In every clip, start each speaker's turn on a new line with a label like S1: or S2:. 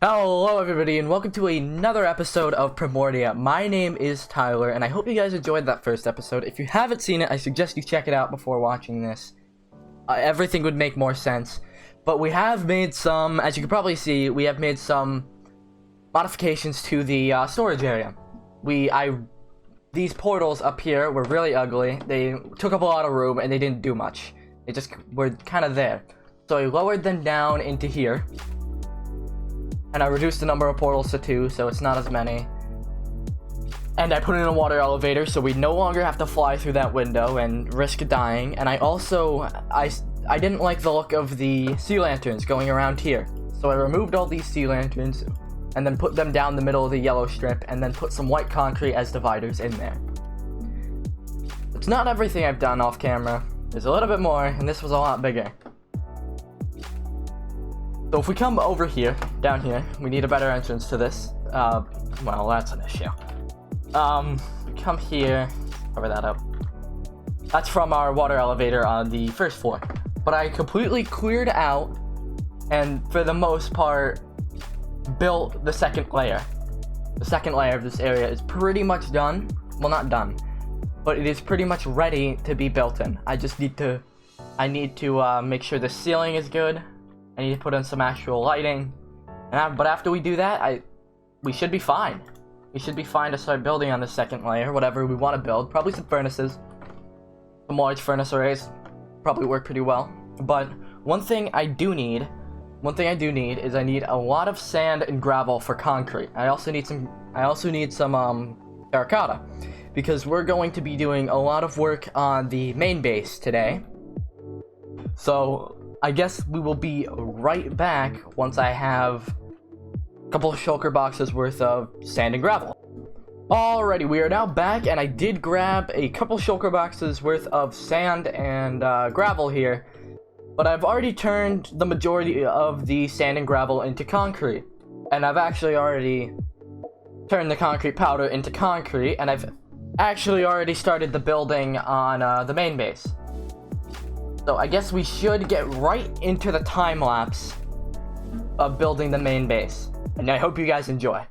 S1: Hello everybody and welcome to another episode of Primordia. My name is Tyler and I hope you guys enjoyed that first episode. If you haven't seen it, I suggest you check it out before watching this. Everything would make more sense. But we have made some, as you can probably see, we have made some modifications to the storage area. These portals up here were really ugly. They took up a lot of room and they didn't do much. They just were kind of there. So I lowered them down into here. And I reduced the number of portals to 2, so it's not as many. And I put in a water elevator, so we no longer have to fly through that window and risk dying. And I also, I didn't like the look of the sea lanterns going around here. So I removed all these sea lanterns, and then put them down the middle of the yellow strip, and then put some white concrete as dividers in there. It's not everything I've done off camera. There's a little bit more, and this was a lot bigger. So if we come over here, down here, we need a better entrance to this. Well, that's an issue. Come here, cover that up. That's from our water elevator on the first floor. But I completely cleared out, and for the most part, built the second layer. The second layer of this area is pretty much done. Well, not done, but it is pretty much ready to be built in. I need to make sure the ceiling is good. I need to put in some actual lighting, but after we do that, we should be fine. We should be fine to start building on the second layer, whatever we want to build. Probably some furnaces, some large furnace arrays, probably work pretty well. But one thing I do need is I need a lot of sand and gravel for concrete. I also need some terracotta, because we're going to be doing a lot of work on the main base today. So I guess we will be right back once I have a couple of shulker boxes worth of sand and gravel. Alrighty, we are now back, and I did grab a couple shulker boxes worth of sand and gravel here, but I've already turned the majority of the sand and gravel into concrete, and I've actually already turned the concrete powder into concrete, and I've actually already started the building on the main base. So I guess we should get right into the time lapse of building the main base. And I hope you guys enjoy.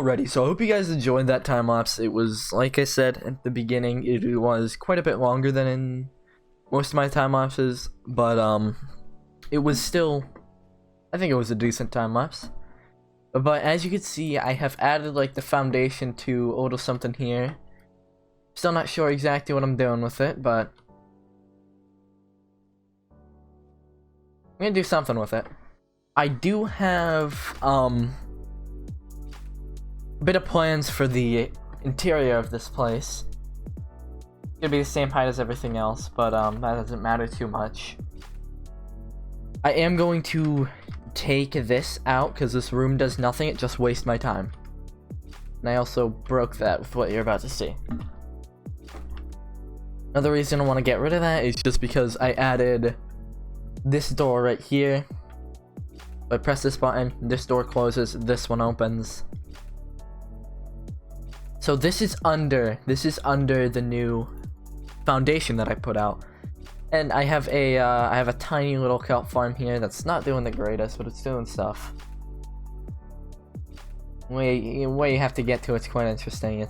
S1: ready. So I hope you guys enjoyed that time lapse. It was, like I said at the beginning, it was quite a bit longer than in most of my time lapses, but it was still, I think it was a decent time lapse. But as you can see, I have added like the foundation to a little something here. Still not sure exactly what I'm doing with it, but I'm gonna do something with it. I do have a bit of plans for the interior of this place. It's gonna be the same height as everything else, but that doesn't matter too much. I am going to take this out because this room does nothing, it just wastes my time. And I also broke that with what you're about to see. Another reason I want to get rid of that is just because I added this door right here. If I press this button, this door closes, this one opens. So this is under the new foundation that I put out. And I have a tiny little kelp farm here that's not doing the greatest, but it's doing stuff. Way you have to get to it's quite interesting.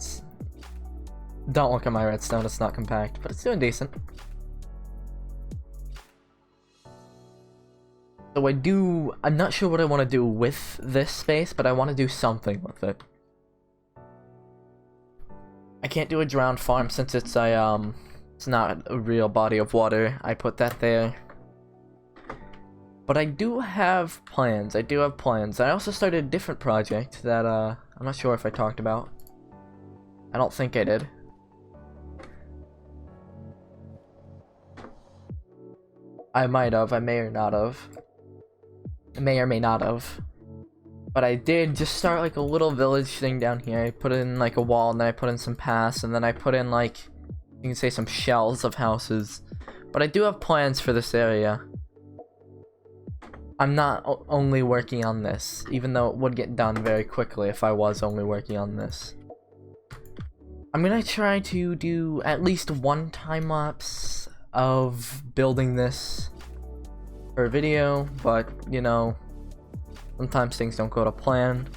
S1: Don't look at my redstone, it's not compact, but it's doing decent. So I'm not sure what I want to do with this space, but I want to do something with it. I can't do a drowned farm since it's not a real body of water. I put that there. But I do have plans. I also started a different project that I'm not sure if I talked about. I don't think I did. I might have, I may or not have. I may or may not have. But I did just start like a little village thing down here. I put in like a wall, and then I put in some paths, and then I put in like, you can say, some shells of houses. But I do have plans for this area. I'm not only working on this, even though it would get done very quickly if I was only working on this. I'm gonna try to do at least one time lapse of building this per video, but you know, sometimes things don't go to plan.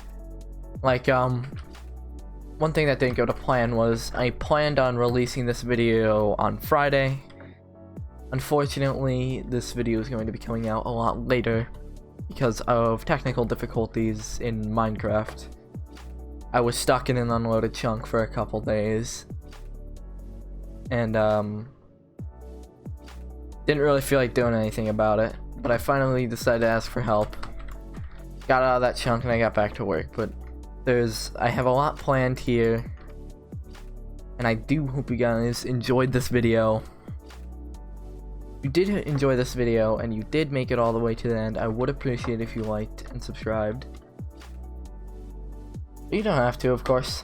S1: Like one thing that didn't go to plan was I planned on releasing this video on Friday. Unfortunately, this video is going to be coming out a lot later because of technical difficulties in Minecraft. I was stuck in an unloaded chunk for a couple days, and didn't really feel like doing anything about it, but I finally decided to ask for help. Got out of that chunk and I got back to work, but I have a lot planned here, and I do hope you guys enjoyed this video. If you did enjoy this video and you did make it all the way to the end, I would appreciate it if you liked and subscribed. You don't have to, of course.